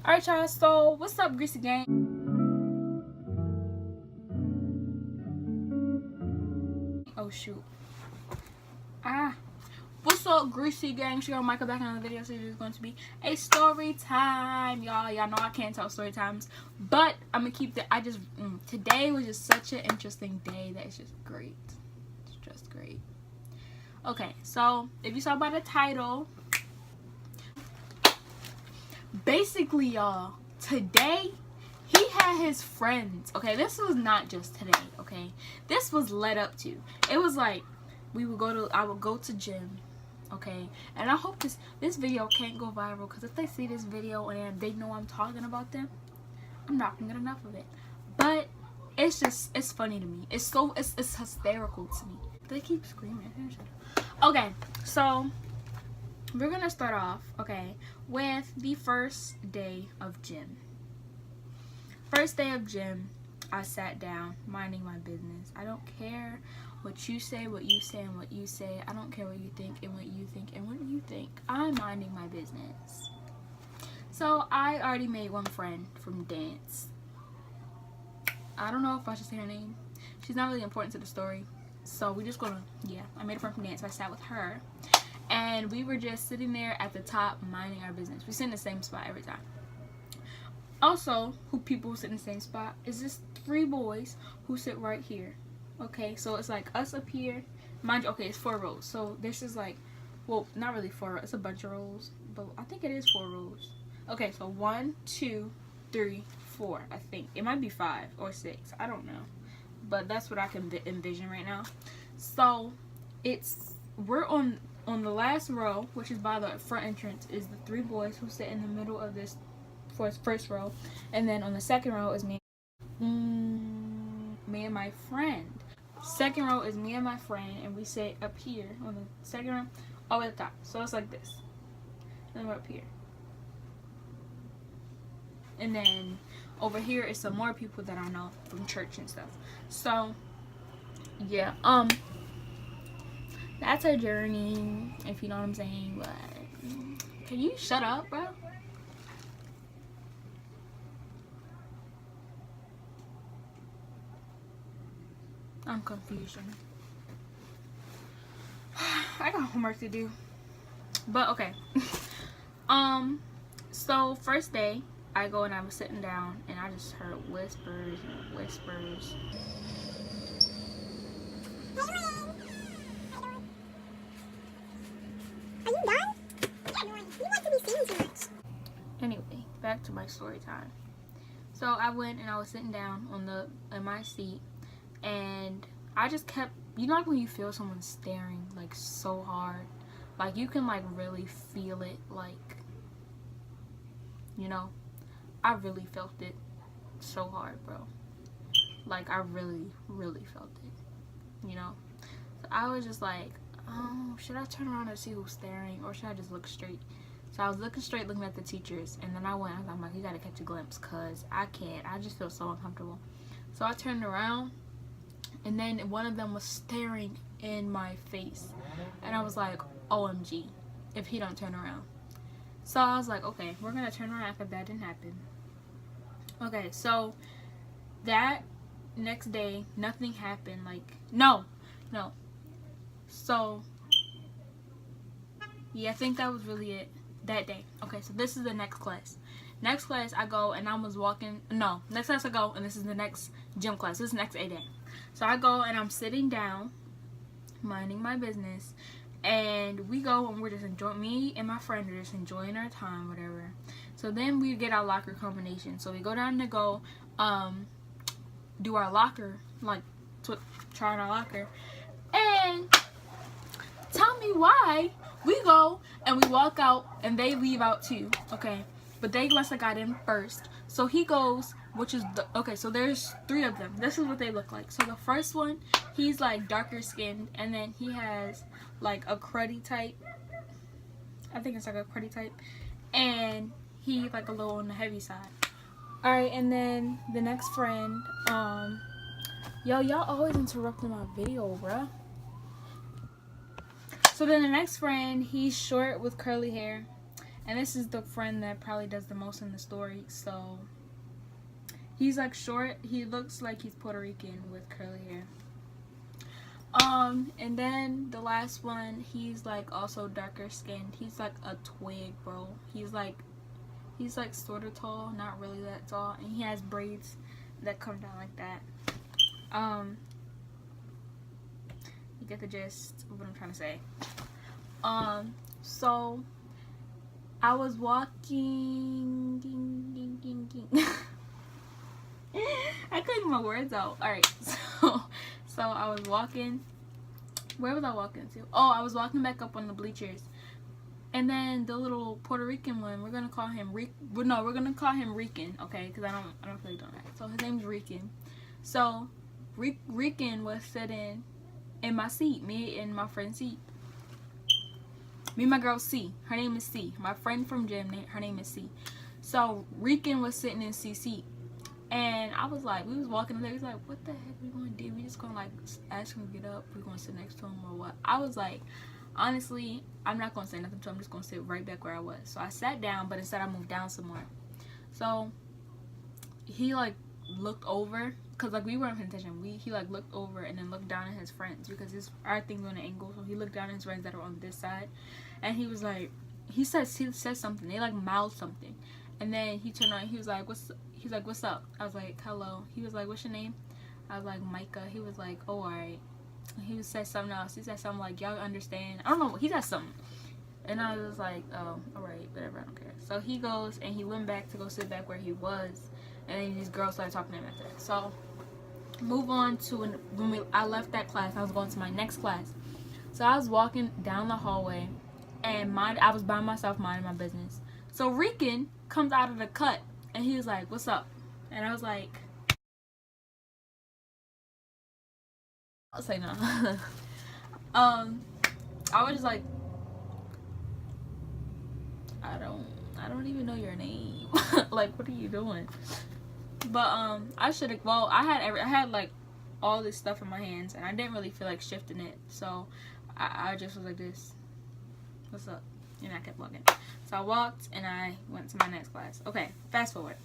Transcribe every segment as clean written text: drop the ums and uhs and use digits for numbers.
Alright, y'all, so what's up, Greasy Gang? Oh shoot. What's up, Greasy Gang? It's your girl Michael back in another video. So this is going to be a story time, y'all. Y'all know I can't tell story times, but I'm gonna keep the today was just such an interesting day that it's just great. It's just great. Okay, so if you saw by the title, basically, y'all, today he had his friends. Okay, this was not just today. Okay, this was led up to. It was like I would go to gym. Okay, and I hope this video can't go viral, because if they see this video and they know I'm talking about them, I'm not gonna get enough of it. But it's funny to me. It's hysterical to me. They keep screaming. Okay, so we're gonna start off, okay, with the first day of gym. First day of gym, I sat down, minding my business. I don't care what you say, what you say, and what you say. I don't care what you think and what you think and what you think. I'm minding my business. So I already made one friend from dance. I don't know if I should say her name. She's not really important to the story. So we just gonna, yeah, I made a friend from dance. So I sat with her. And we were just sitting there at the top, minding our business. We sit in the same spot every time. Also, people who sit in the same spot is just 3 boys who sit right here. Okay, so it's like us up here. Mind you, okay, it's 4 rows. So this is like, well, not really 4 rows. It's a bunch of rows, but I think it is 4 rows. Okay, so 1, 2, 3, 4. I think it might be 5 or 6. I don't know, but that's what I can envision right now. So we're on the last row, which is by the front entrance, is the 3 boys who sit in the middle of this first row, and then on the second row is me and my friend. Second row is me and my friend, and we sit up here on the second row, all the way at the top. So it's like this. Then we're up here, and then over here is some more people that I know from church and stuff. So yeah, that's a journey, if you know what I'm saying. But can you shut up, bro? I'm confused. I got homework to do. But okay. So first day, I go and I was sitting down and I just heard whispers and whispers. Are you done? You want to be seen too much. Anyway, back to my story time. So I went and I was sitting down in my seat, and I just kept, you know, like when you feel someone staring like so hard, like you can like really feel it, like, you know, I really felt it so hard, bro. Like I really felt it, you know. So I was just like, oh, should I turn around and see who's staring, or should I just look straight? So I was looking straight, looking at the teachers, and then I'm like, you gotta catch a glimpse, cause I can't. I just feel so uncomfortable. So I turned around, and then one of them was staring in my face, and I was like, OMG, if he don't turn around. So I was like, okay, we're gonna turn around after that didn't happen. Okay, so that next day, nothing happened. Like, no. So yeah, I think that was really it that day. Okay, so this is the next class. Next class I go and I was walking. No, next class I go and this is the next gym class. This is the next A day. So I go and I'm sitting down, minding my business, and we go and we're just enjoying. Me and my friend are just enjoying our time, whatever. So then we get our locker combination. So we go down to go do our locker, like try on our locker, and tell me why we go and we walk out and they leave out too. Okay, but they must have got in first. So he goes, which is okay, so there's 3 of them. This is what they look like. So the first one, he's like darker skinned, and then he has like a cruddy type. I think it's like a cruddy type, and he like a little on the heavy side. All right, and then the next friend, y'all always interrupting my video, bruh. So then the next friend, he's short with curly hair, And this is the friend that probably does the most in the story. So he's like short. He looks like he's Puerto Rican with curly hair. And then the last one, he's like also darker skinned. He's like a twig, bro. He's like sort of tall, not really that tall, and he has braids that come down like that. You get the gist of what I'm trying to say. So I was walking. I couldn't get my words out. Alright, so I was walking. Where was I walking to? Oh, I was walking back up on the bleachers. And then the little Puerto Rican one, we're gonna call him we're gonna call him Rican, okay? Because I don't feel like doing that. So his name's Rican. So Rican was sitting in my seat, me and my friend C. Me and my girl C. Her name is C. My friend from gym, her name is C. So Rican was sitting in C's seat. And I was like, we was walking there. He's like, what the heck we gonna do? We just gonna like ask him to get up. We gonna sit next to him or what? I was like, honestly, I'm not gonna say nothing to him. I'm just gonna sit right back where I was. So I sat down, but instead I moved down some more. So he like looked over, cause like we weren't paying attention. He like looked over and then looked down at his friends because our thing's on an angle. So he looked down at his friends that are on this side, and he was like, he said something. They like mouthed something, and then he turned around. He was like, what's up? I was like, hello. He was like, what's your name? I was like, Micah. He was like, oh, alright. He said something else. He said something like, y'all understand? I don't know. He said something. And I was like, oh, alright, whatever, I don't care. So he goes and he went back to go sit back where he was. And then these girls started talking to him after that. So move on to I left that class. I was going to my next class. So I was walking down the hallway and I was by myself minding my business. So Rican comes out of the cut and he was like, what's up? And I was like, I'll say no. I was just like, I don't even know your name. Like, what are you doing? But I should have. Well, I had like all this stuff in my hands, and I didn't really feel like shifting it. So I just was like this. What's up? And I kept walking. So I walked and I went to my next class. Okay, fast forward.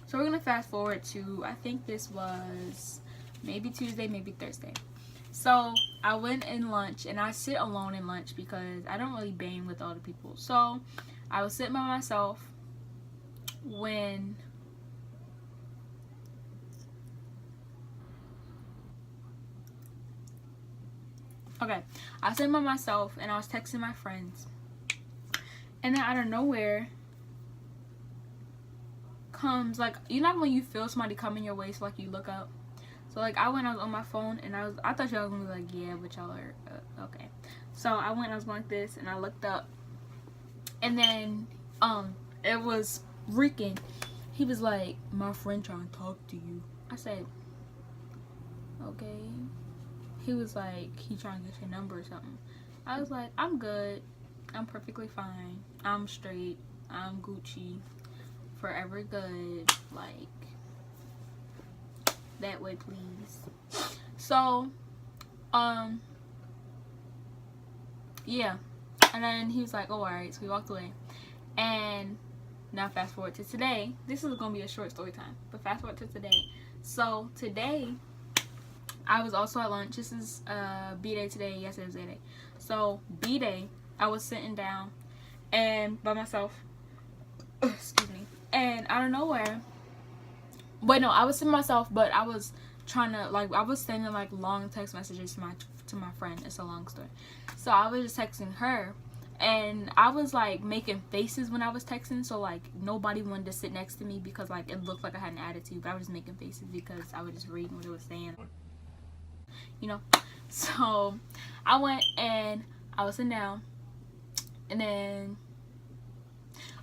So we're gonna fast forward to, I think this was maybe Tuesday, maybe Thursday. So I went in lunch, and I sit alone in lunch because I don't really bang with other people. So I was sitting by myself when I was sitting by myself and I was texting my friends, and then out of nowhere comes, like, you know when you feel somebody coming your way, so like you look up. So like I was on my phone, and I thought y'all was gonna be like, yeah, but y'all are okay. So I was going like this, and I looked up, and then it was Rican. He was like, my friend trying to talk to you. I said, okay. He was like, he trying to get your number or something. I was like, I'm good. I'm perfectly fine. I'm straight. I'm Gucci. Forever good. Like, that way, please. So, yeah. And then he was like, oh, alright. So we walked away. And now fast forward to today. This is going to be a short story time. But fast forward to today. So, today, I was also at lunch. This is B-Day today. Yesterday was A-Day. So, B-Day, I was sitting down and by myself. Excuse me. And out of nowhere, wait, no, I was sitting myself, but I was trying to, like, I was sending like long text messages to my friend. It's a long story. So I was just texting her, and I was like making faces when I was texting, so like nobody wanted to sit next to me because like it looked like I had an attitude, but I was just making faces because I was just reading what it was saying, you know. So I went and I was sitting down, and then,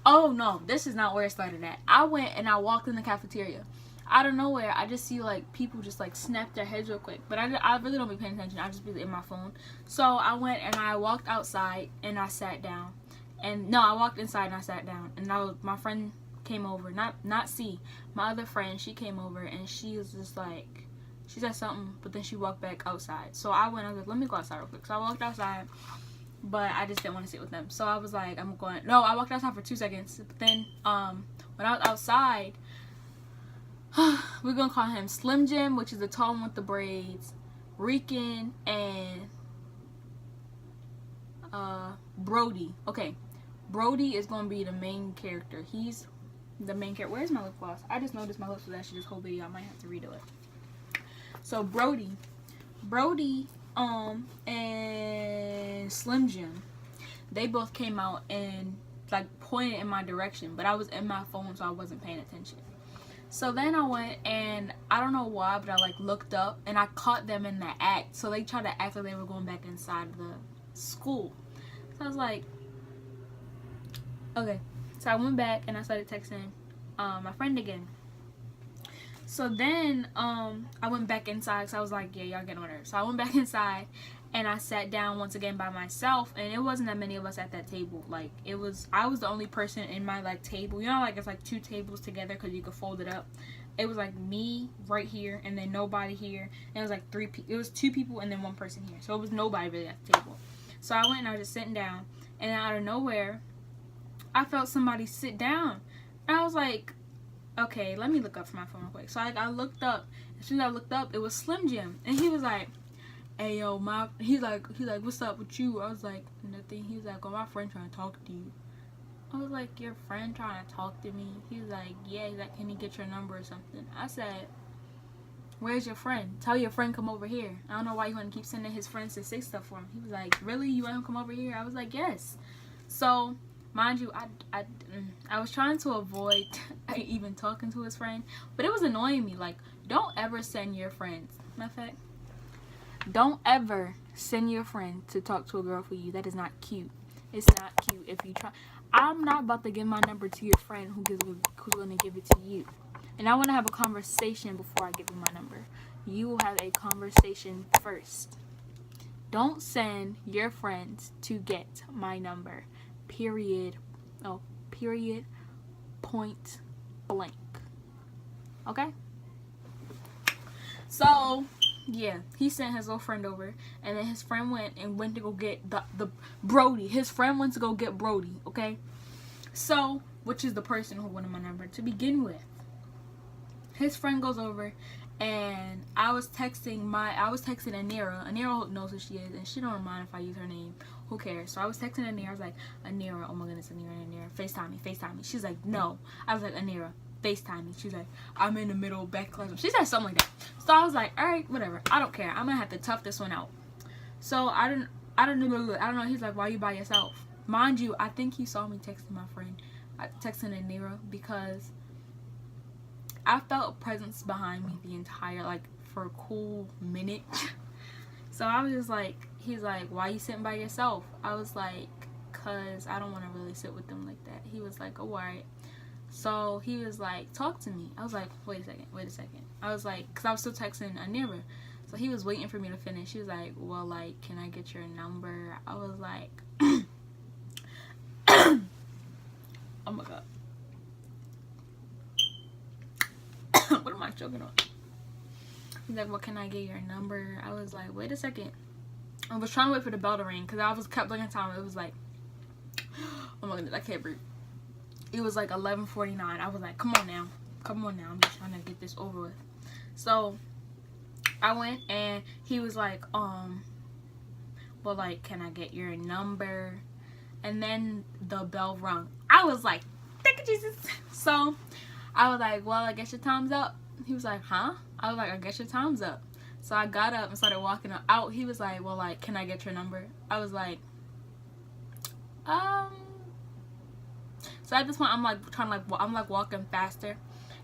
oh no, this is not where it started at. I went and I walked in the cafeteria. Out of nowhere, I just see like people just like snap their heads real quick, but I really don't be paying attention. I just be in my phone. So I went and I walked outside and I sat down, and no, I walked inside and I sat down, and my friend came over, not C, my other friend. She came over and she was just like, she said something, but then she walked back outside. So I was like, let me go outside real quick. So I walked outside, but I just didn't want to sit with them. So I was like, I'm going. No, I walked outside for 2 seconds. But then when I was outside, we're gonna call him Slim Jim, which is the tall one with the braids, Rican, and Brody. Okay, Brody is gonna be the main character. He's the main character. Where's my lip gloss? I just noticed my lips was actually this whole video. I might have to redo it. So Brody, and Slim Jim, they both came out and like pointed in my direction, but I was in my phone, so I wasn't paying attention. So then I went, and I don't know why, but I like looked up and I caught them in the act. So they tried to act like they were going back inside the school. So I was like, okay. So I went back and I started texting my friend again. So then I went back inside, so I was like, yeah, y'all get on her. So I went back inside and I sat down once again by myself, and it wasn't that many of us at that table. Like, I was the only person in my like table. You know, like it's like 2 tables together because you could fold it up. It was like me right here and then nobody here. And it was like it was 2 people and then 1 person here. So it was nobody really at the table. So I went and I was just sitting down, and then out of nowhere I felt somebody sit down. And I was like, okay, let me look up for my phone real quick. So I looked up. As soon as I looked up, it was Slim Jim, and he was like, "Hey yo, he's like, what's up with you?" I was like, nothing. He was like, "Oh, my friend trying to talk to you." I was like, "Your friend trying to talk to me?" He was like, "Yeah." He's like, "Can he get your number or something?" I said, "Where's your friend? Tell your friend come over here." I don't know why you want to keep sending his friends to say stuff for him. He was like, "Really? You want him to come over here?" I was like, "Yes." So mind you, I was trying to avoid even talking to his friend, but it was annoying me. Like, don't ever send your friends. Matter of fact, don't ever send your friend to talk to a girl for you. That is not cute. It's not cute if you try. I'm not about to give my number to your friend who's going to give it to you. And I want to have a conversation before I give you my number. You will have a conversation first. Don't send your friends to get my number. Period. Oh, period. Point blank. Okay? So, yeah, he sent his little friend over, and then his friend went to go get the Brody. His friend went to go get Brody, okay? So, which is the person who wanted my number to begin with. His friend goes over, and I was texting Anira. Anira knows who she is, and she don't mind if I use her name. Who cares? So I was texting Anira. I was like, Anira, oh my goodness, Anira, FaceTime me. She's like, no. I was like, Anira, FaceTime me. She's like, I'm in the middle, back class. She said something like that. So I was like, all right, whatever. I don't care. I'm gonna have to tough this one out. So I don't know. He's like, why you by yourself? Mind you, I think he saw me texting my friend, texting Anira, because I felt a presence behind me the entire, like, for a cool minute. So I was just like, he's like, why you sitting by yourself? I was like, cause I don't want to really sit with them like that. He was like, oh, alright. So he was like, talk to me. I was like, wait a second. I was like, cause I was still texting Anira. So he was waiting for me to finish. He was like, well, like, can I get your number? I was like, oh my god. What am I choking on? He's like, well, can I get your number? I was like, wait a second. I was trying to wait for the bell to ring because I kept looking at time. It was like, oh my goodness, I can't breathe. It was like 11:49. I was like, come on now. I'm just trying to get this over with. So I went, and he was like, well, like, can I get your number? And then the bell rung. I was like, thank you, Jesus. So I was like, well, I guess your time's up. He was like, huh? I was like, I guess your time's up. So I got up and started walking out. He was like, well, like, can I get your number? I was like, So at this point, I'm like I'm like walking faster.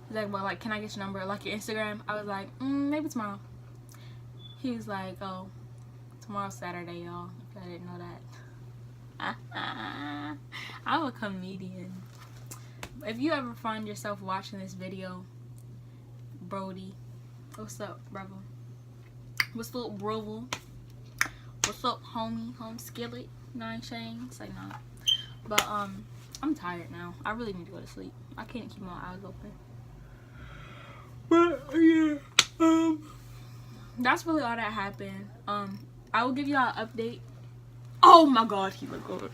He's like, well, like, can I get your number? Like, your Instagram? I was like, maybe tomorrow. He was like, oh, tomorrow's Saturday, y'all. If I didn't know that. I'm a comedian. If you ever find yourself watching this video, Brody, what's up, brother? What's up, brother? What's up, homie? Home skillet? You know what I'm saying? It's like, nah. But, I'm tired now. I really need to go to sleep. I can't keep my eyes open. But, yeah, that's really all that happened. I will give y'all an update Oh my god, he looked good.